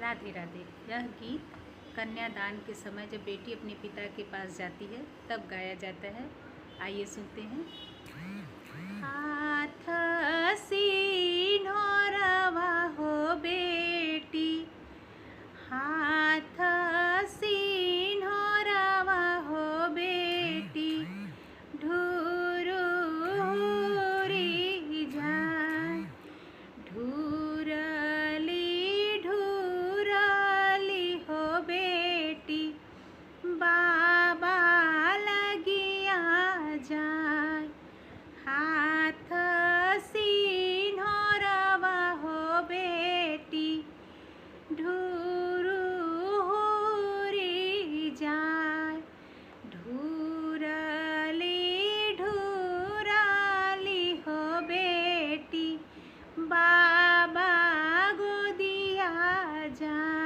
राधे राधे। यह गीत कन्यादान के समय जब बेटी अपने पिता के पास जाती है तब गाया जाता है। आइए सुनते हैं। हाथ सिन्होरवा हो बेटी, हाथ सिन्होरवा हो बेटी, ढूरुरी जाए ढूरली ढूरली हो बेटी, बाबा लगिया जाए। हाथ सिन्होरवा हो बेटी, ढूरुरी जाए ढूरली ढूरली हो बेटी, बाबा गोदिया जाए।